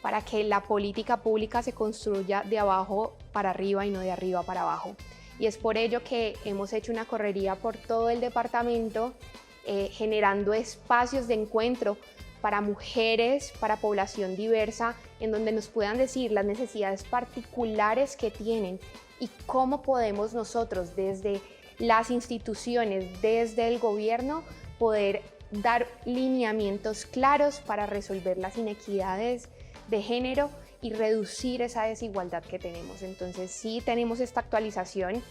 para que la política pública se construya de abajo para arriba y no de arriba para abajo. Y es por ello que hemos hecho una correría por todo el departamento, generando espacios de encuentro para mujeres, para población diversa, en donde nos puedan decir las necesidades particulares que tienen y cómo podemos nosotros desde las instituciones, desde el gobierno, poder dar lineamientos claros para resolver las inequidades de género y reducir esa desigualdad que tenemos. Entonces sí tenemos esta actualización,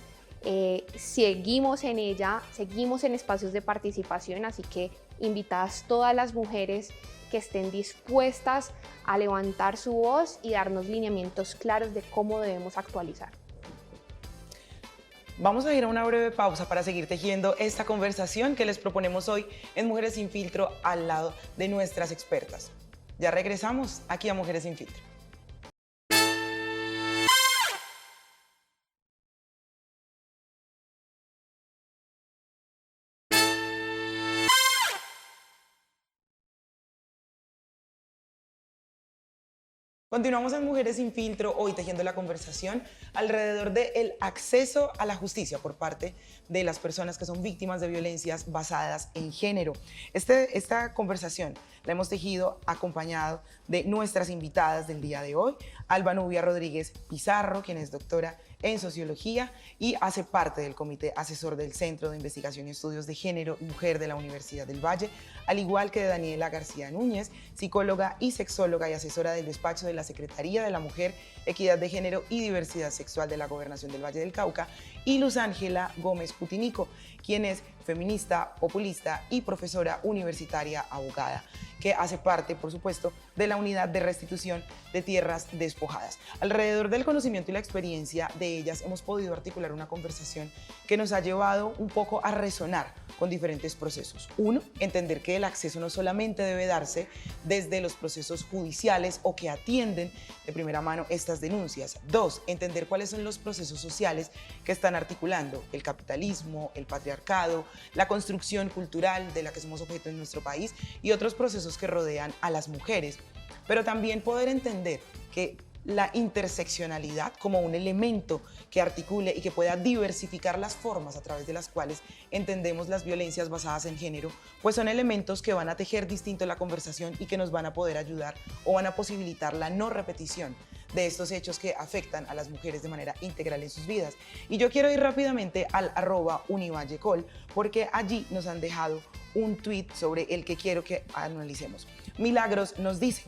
seguimos en ella, seguimos en espacios de participación, así que invitadas todas las mujeres que estén dispuestas a levantar su voz y darnos lineamientos claros de cómo debemos actualizar. Vamos a ir a una breve pausa para seguir tejiendo esta conversación que les proponemos hoy en Mujeres Sin Filtro al lado de nuestras expertas. Ya regresamos aquí a Mujeres Sin Filtro. Continuamos en Mujeres sin Filtro, hoy tejiendo la conversación alrededor del acceso a la justicia por parte de las personas que son víctimas de violencias basadas en género. Esta conversación la hemos tejido acompañado de nuestras invitadas del día de hoy, Alba Nubia Rodríguez Pizarro, quien es doctora en Sociología y hace parte del Comité Asesor del Centro de Investigación y Estudios de Género y Mujer de la Universidad del Valle, al igual que de Daniela García Núñez, psicóloga y sexóloga y asesora del despacho de la Secretaría de la Mujer, Equidad de Género y Diversidad Sexual de la Gobernación del Valle del Cauca, y Luz Ángela Gómez Putinico, quien es feminista, populista y profesora universitaria abogada, que hace parte, por supuesto, de la Unidad de Restitución de Tierras Despojadas. Alrededor del conocimiento y la experiencia de ellas hemos podido articular una conversación que nos ha llevado un poco a resonar con diferentes procesos. Uno, entender que el acceso no solamente debe darse desde los procesos judiciales o que atienden de primera mano estas denuncias. Dos, entender cuáles son los procesos sociales que están articulando el capitalismo, el patriarcado, la construcción cultural de la que somos objeto en nuestro país y otros procesos que rodean a las mujeres, pero también poder entender que la interseccionalidad como un elemento que articule y que pueda diversificar las formas a través de las cuales entendemos las violencias basadas en género, pues son elementos que van a tejer distinto la conversación y que nos van a poder ayudar o van a posibilitar la no repetición de estos hechos que afectan a las mujeres de manera integral en sus vidas. Y yo quiero ir rápidamente al @univallecol porque allí nos han dejado un tweet sobre el que quiero que analicemos. Milagros nos dice: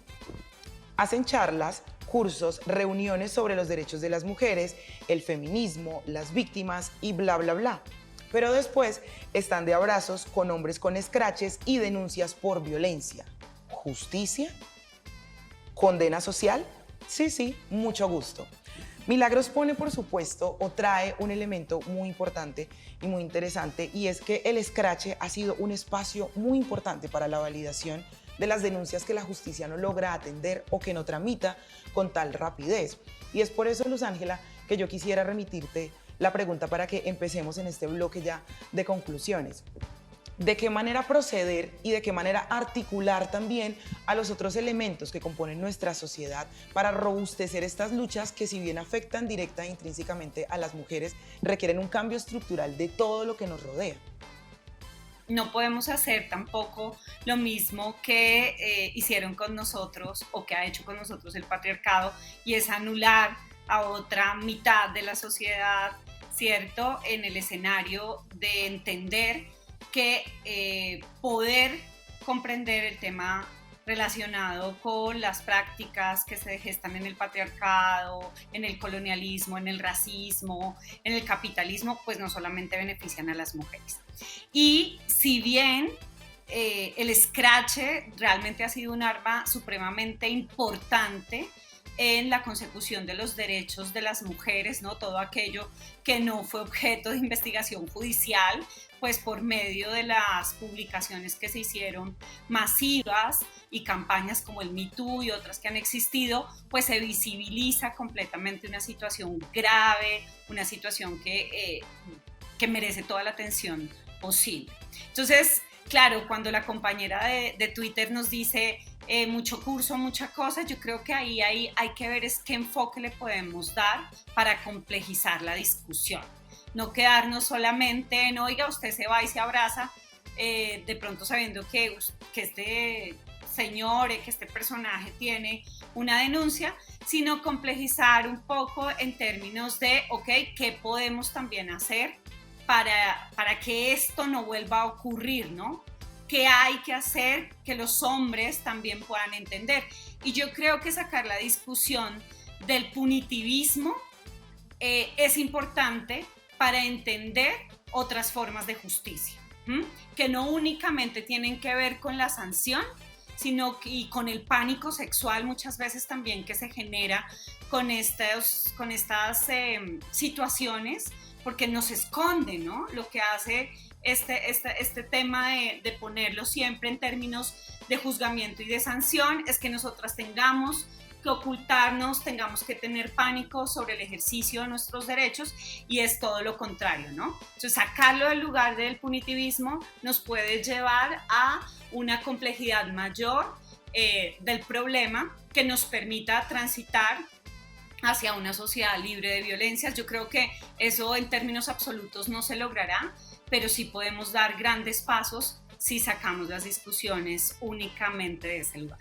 hacen charlas, cursos, reuniones sobre los derechos de las mujeres, el feminismo, las víctimas y bla, bla, bla. Pero después están de abrazos con hombres con escraches y denuncias por violencia. ¿Justicia? ¿Condena social? Sí, mucho gusto. Milagros pone, por supuesto, o trae un elemento muy importante y muy interesante, y es que el escrache ha sido un espacio muy importante para la validación de las denuncias que la justicia no logra atender o que no tramita con tal rapidez. Y es por eso, Luz Ángela, que yo quisiera remitirte la pregunta para que empecemos en este bloque ya de conclusiones. ¿De qué manera proceder y de qué manera articular también a los otros elementos que componen nuestra sociedad para robustecer estas luchas que, si bien afectan directa e intrínsecamente a las mujeres, requieren un cambio estructural de todo lo que nos rodea? No podemos hacer tampoco lo mismo que hicieron con nosotros o que ha hecho con nosotros el patriarcado, y es anular a otra mitad de la sociedad, ¿cierto?, en el escenario de entender que poder comprender el tema relacionado con las prácticas que se gestan en el patriarcado, en el colonialismo, en el racismo, en el capitalismo, pues no solamente benefician a las mujeres. Y si bien el escrache realmente ha sido un arma supremamente importante en la consecución de los derechos de las mujeres, ¿no? Todo aquello que no fue objeto de investigación judicial, pues por medio de las publicaciones que se hicieron masivas y campañas como el Me Too y otras que han existido, pues se visibiliza completamente una situación grave, una situación que merece toda la atención posible. Entonces, claro, cuando la compañera de Twitter nos dice mucho curso, mucha cosa, yo creo que ahí hay que ver es qué enfoque le podemos dar para complejizar la discusión. No quedarnos solamente en, oiga, usted se va y se abraza, de pronto sabiendo que este señor, que este personaje tiene una denuncia, sino complejizar un poco en términos de, ok, ¿qué podemos también hacer para que esto no vuelva a ocurrir, ¿no? ¿Qué hay que hacer que los hombres también puedan entender? Y yo creo que sacar la discusión del punitivismo es importante para entender otras formas de justicia, que no únicamente tienen que ver con la sanción, sino y con el pánico sexual muchas veces también que se genera con estas situaciones, porque nos esconde, ¿no? Lo que hace este tema de ponerlo siempre en términos de juzgamiento y de sanción es que nosotras tengamos que ocultarnos, tengamos que tener pánico sobre el ejercicio de nuestros derechos, y es todo lo contrario, ¿no? Entonces, sacarlo del lugar del punitivismo nos puede llevar a una complejidad mayor del problema que nos permita transitar hacia una sociedad libre de violencias. Yo creo que eso en términos absolutos no se logrará, pero sí podemos dar grandes pasos si sacamos las discusiones únicamente de ese lugar.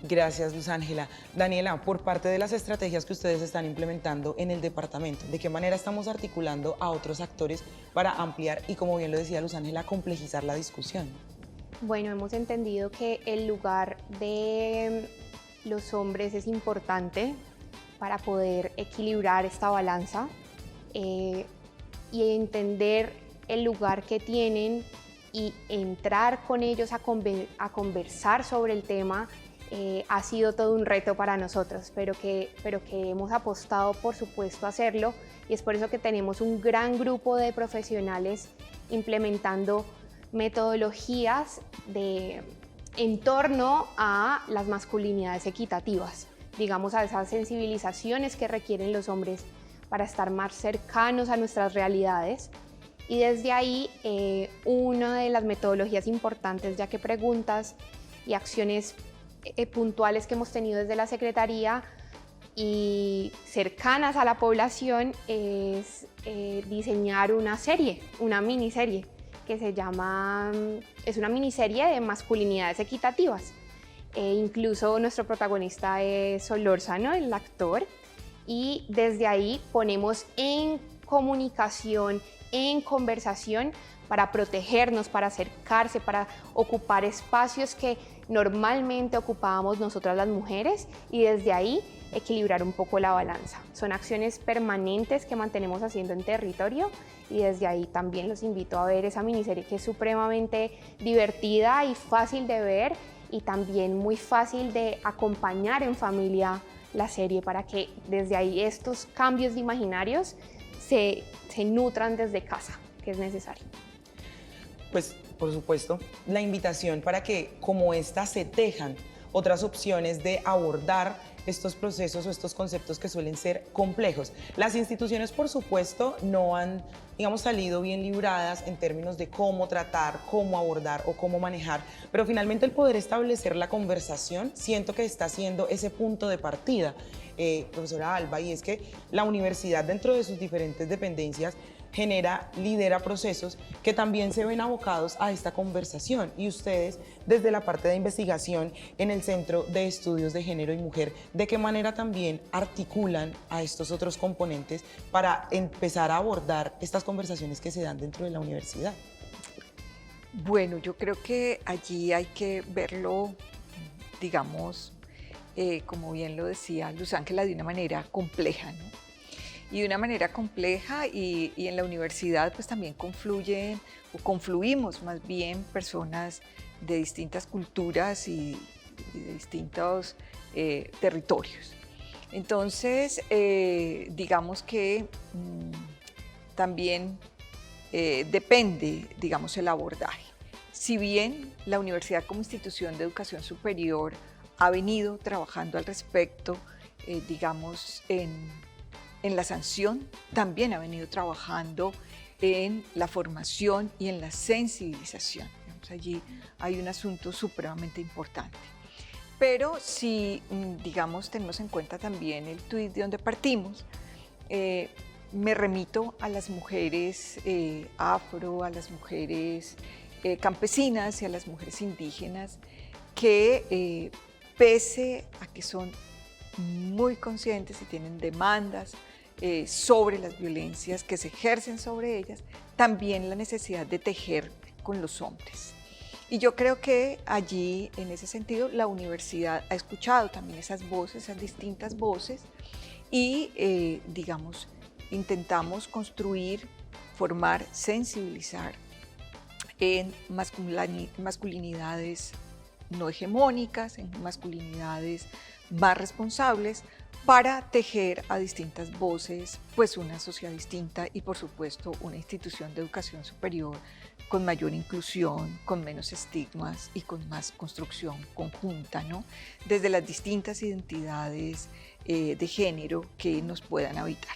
Gracias, Luz Ángela. Daniela, por parte de las estrategias que ustedes están implementando en el departamento, ¿de qué manera estamos articulando a otros actores para ampliar y, como bien lo decía Luz Ángela, complejizar la discusión? Bueno, hemos entendido que el lugar de los hombres es importante para poder equilibrar esta balanza y entender el lugar que tienen y entrar con ellos a conversar sobre el tema. Ha sido todo un reto para nosotros, pero que hemos apostado, por supuesto, a hacerlo, y es por eso que tenemos un gran grupo de profesionales implementando metodologías en torno a las masculinidades equitativas, digamos, a esas sensibilizaciones que requieren los hombres para estar más cercanos a nuestras realidades. Y desde ahí, una de las metodologías importantes, ya que preguntas y acciones puntuales que hemos tenido desde la Secretaría y cercanas a la población, es diseñar una serie, una miniserie, que es una miniserie de masculinidades equitativas. Incluso nuestro protagonista es Solórzano, el actor, y desde ahí ponemos en comunicación, en conversación, para protegernos, para acercarse, para ocupar espacios que normalmente ocupábamos nosotras las mujeres, y desde ahí equilibrar un poco la balanza. Son acciones permanentes que mantenemos haciendo en territorio, y desde ahí también los invito a ver esa miniserie, que es supremamente divertida y fácil de ver, y también muy fácil de acompañar en familia la serie, para que desde ahí estos cambios de imaginarios se nutran desde casa, que es necesario. Pues, por supuesto, la invitación para que, como esta, se tejan otras opciones de abordar estos procesos o estos conceptos que suelen ser complejos. Las instituciones, por supuesto, no han, digamos, salido bien libradas en términos de cómo tratar, cómo abordar o cómo manejar, pero finalmente el poder establecer la conversación siento que está siendo ese punto de partida, profesora Alba, y es que la universidad, dentro de sus diferentes dependencias, lidera procesos que también se ven abocados a esta conversación, y ustedes, desde la parte de investigación en el Centro de Estudios de Género y Mujer, ¿de qué manera también articulan a estos otros componentes para empezar a abordar estas conversaciones que se dan dentro de la universidad? Bueno, yo creo que allí hay que verlo, digamos, como bien lo decía Luz Ángela, de una manera compleja, ¿no? Y de una manera compleja, y en la universidad pues también confluyen, o confluimos más bien, personas de distintas culturas y de distintos territorios. Entonces, digamos que también depende, digamos, el abordaje. Si bien la universidad como institución de educación superior ha venido trabajando al respecto, digamos, en la sanción, también ha venido trabajando en la formación y en la sensibilización. Digamos, allí hay un asunto supremamente importante. Pero si, digamos, tenemos en cuenta también el tuit de donde partimos, me remito a las mujeres afro, a las mujeres campesinas y a las mujeres indígenas, que pese a que son muy conscientes y tienen demandas sobre las violencias que se ejercen sobre ellas, también la necesidad de tejer con los hombres. Y yo creo que allí, en ese sentido, la universidad ha escuchado también esas voces, esas distintas voces, y, digamos, intentamos construir, formar, sensibilizar en masculinidades no hegemónicas, en masculinidades más responsables, para tejer a distintas voces, pues una sociedad distinta y, por supuesto, una institución de educación superior con mayor inclusión, con menos estigmas y con más construcción conjunta, ¿no? Desde las distintas identidades de género que nos puedan habitar.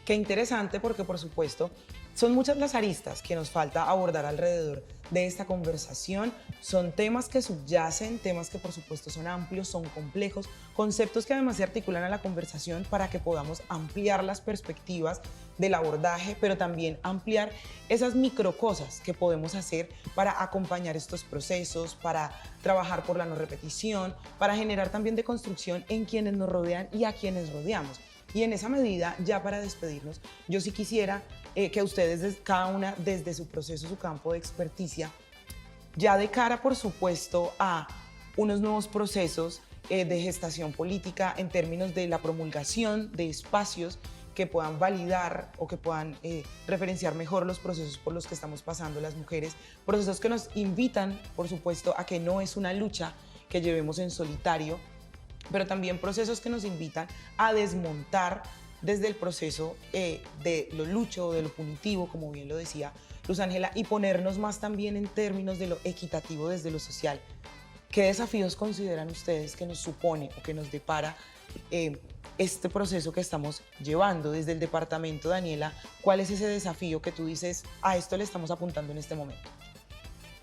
Qué interesante, porque por supuesto Son muchas las aristas que nos falta abordar alrededor de esta conversación. Son temas que subyacen, temas que por supuesto son amplios, son complejos, conceptos que además se articulan a la conversación para que podamos ampliar las perspectivas del abordaje, pero también ampliar esas microcosas que podemos hacer para acompañar estos procesos, para trabajar por la no repetición, para generar también deconstrucción en quienes nos rodean y a quienes rodeamos. Y en esa medida, ya para despedirnos, yo sí quisiera que ustedes, cada una desde su proceso, su campo de experticia, ya de cara, por supuesto, a unos nuevos procesos de gestación política en términos de la promulgación de espacios que puedan validar o que puedan referenciar mejor los procesos por los que estamos pasando las mujeres, procesos que nos invitan, por supuesto, a que no es una lucha que llevemos en solitario, pero también procesos que nos invitan a desmontar desde el proceso de lo lucho, de lo punitivo, como bien lo decía Luz Ángela, y ponernos más también en términos de lo equitativo desde lo social. ¿Qué desafíos consideran ustedes que nos supone o que nos depara este proceso que estamos llevando desde el departamento? Daniela, ¿cuál es ese desafío que tú dices, a esto le estamos apuntando en este momento?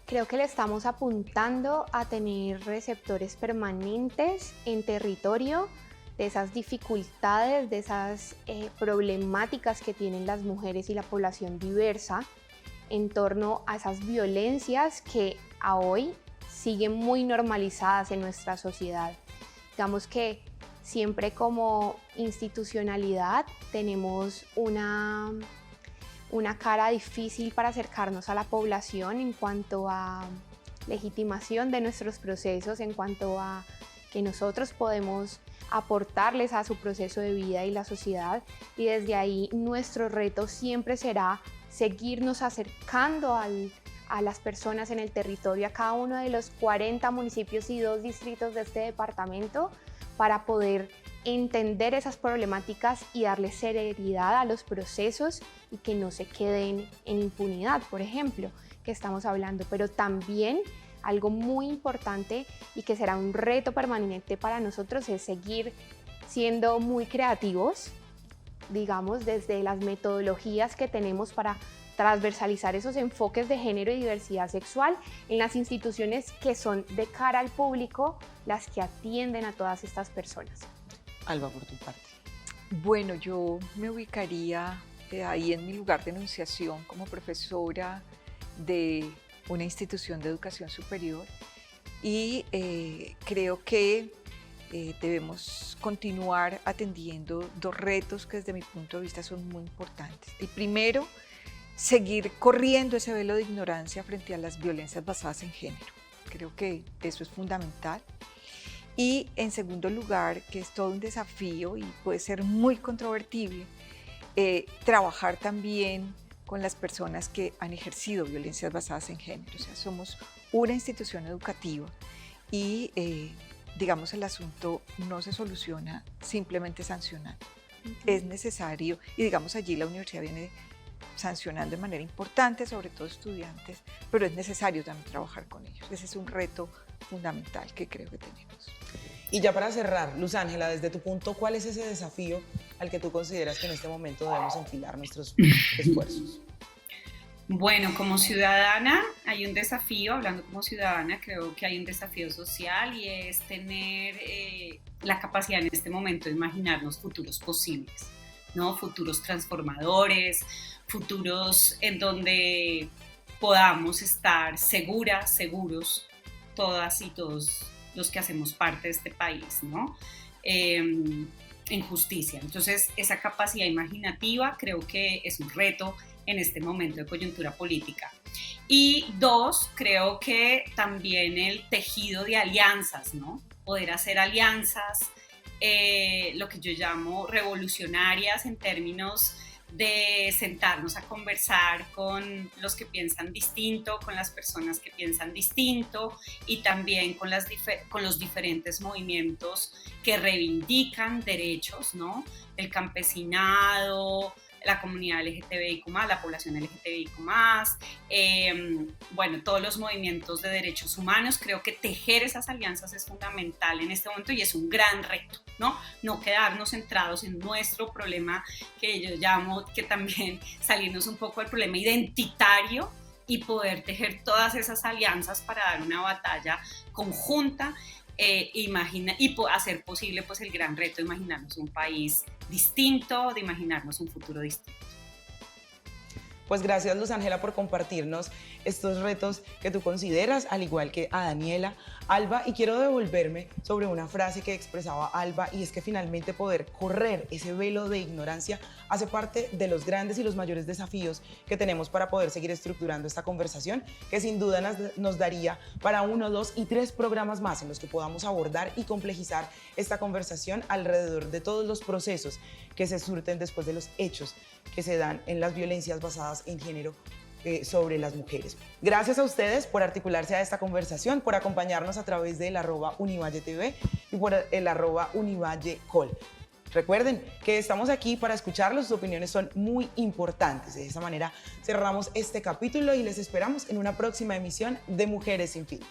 Creo que le estamos apuntando a tener receptores permanentes en territorio de esas dificultades, de esas problemáticas que tienen las mujeres y la población diversa en torno a esas violencias que a hoy siguen muy normalizadas en nuestra sociedad. Digamos que siempre como institucionalidad tenemos una cara difícil para acercarnos a la población en cuanto a legitimación de nuestros procesos, en cuanto a que nosotros podemos aportarles a su proceso de vida y la sociedad, y desde ahí nuestro reto siempre será seguirnos acercando a las personas en el territorio, a cada uno de los 40 municipios y 2 distritos de este departamento, para poder entender esas problemáticas y darle celeridad a los procesos y que no se queden en impunidad, por ejemplo, que estamos hablando, pero también algo muy importante y que será un reto permanente para nosotros es seguir siendo muy creativos, digamos, desde las metodologías que tenemos para transversalizar esos enfoques de género y diversidad sexual en las instituciones que son de cara al público las que atienden a todas estas personas. Alba, por tu parte. Bueno, yo me ubicaría ahí en mi lugar de enunciación como profesora de una institución de educación superior y creo que debemos continuar atendiendo 2 retos que desde mi punto de vista son muy importantes. El primero, seguir corriendo ese velo de ignorancia frente a las violencias basadas en género. Creo que eso es fundamental. Y en segundo lugar, que es todo un desafío y puede ser muy controvertible, trabajar también con las personas que han ejercido violencias basadas en género. O sea, somos una institución educativa y, digamos, el asunto no se soluciona simplemente sancionando. Es necesario, y digamos allí la universidad viene sancionando de manera importante, sobre todo estudiantes, pero es necesario también trabajar con ellos. Ese es un reto fundamental que creo que tenemos. Y ya para cerrar, Luz Ángela, desde tu punto, ¿cuál es ese desafío al que tú consideras que en este momento debemos enfilar nuestros esfuerzos? Bueno, como ciudadana hay un desafío, hablando como ciudadana, creo que hay un desafío social y es tener la capacidad en este momento de imaginarnos futuros posibles, ¿no? Futuros transformadores, futuros en donde podamos estar seguras, seguros, todas y todos los que hacemos parte de este país, ¿no? En justicia. Entonces, esa capacidad imaginativa creo que es un reto en este momento de coyuntura política. Y 2, creo que también el tejido de alianzas, ¿no? Poder hacer alianzas, lo que yo llamo revolucionarias en términos de sentarnos a conversar con los que piensan distinto, con las personas que piensan distinto y también con los diferentes movimientos que reivindican derechos, ¿no? El campesinado, la comunidad LGTBIQ+, la población LGTBIQ+, bueno, todos los movimientos de derechos humanos. Creo que tejer esas alianzas es fundamental en este momento y es un gran reto, ¿no? No quedarnos centrados en nuestro problema, que yo llamo que también salirnos un poco del problema identitario y poder tejer todas esas alianzas para dar una batalla conjunta y hacer posible pues, el gran reto de imaginarnos un país distinto, de imaginarnos un futuro distinto. Pues gracias, Luz Ángela, por compartirnos estos retos que tú consideras, al igual que a Daniela, Alba, y quiero devolverme sobre una frase que expresaba Alba, y es que finalmente poder correr ese velo de ignorancia hace parte de los grandes y los mayores desafíos que tenemos para poder seguir estructurando esta conversación, que sin duda nos daría para 1, 2 y 3 programas más en los que podamos abordar y complejizar esta conversación alrededor de todos los procesos que se surten después de los hechos que se dan en las violencias basadas en género sobre las mujeres. Gracias a ustedes por articularse a esta conversación, por acompañarnos a través del @UnivalleTV y por el @UnivalleCol. Recuerden que estamos aquí para escucharlos, sus opiniones son muy importantes. De esa manera cerramos este capítulo y les esperamos en una próxima emisión de Mujeres sin Filtro.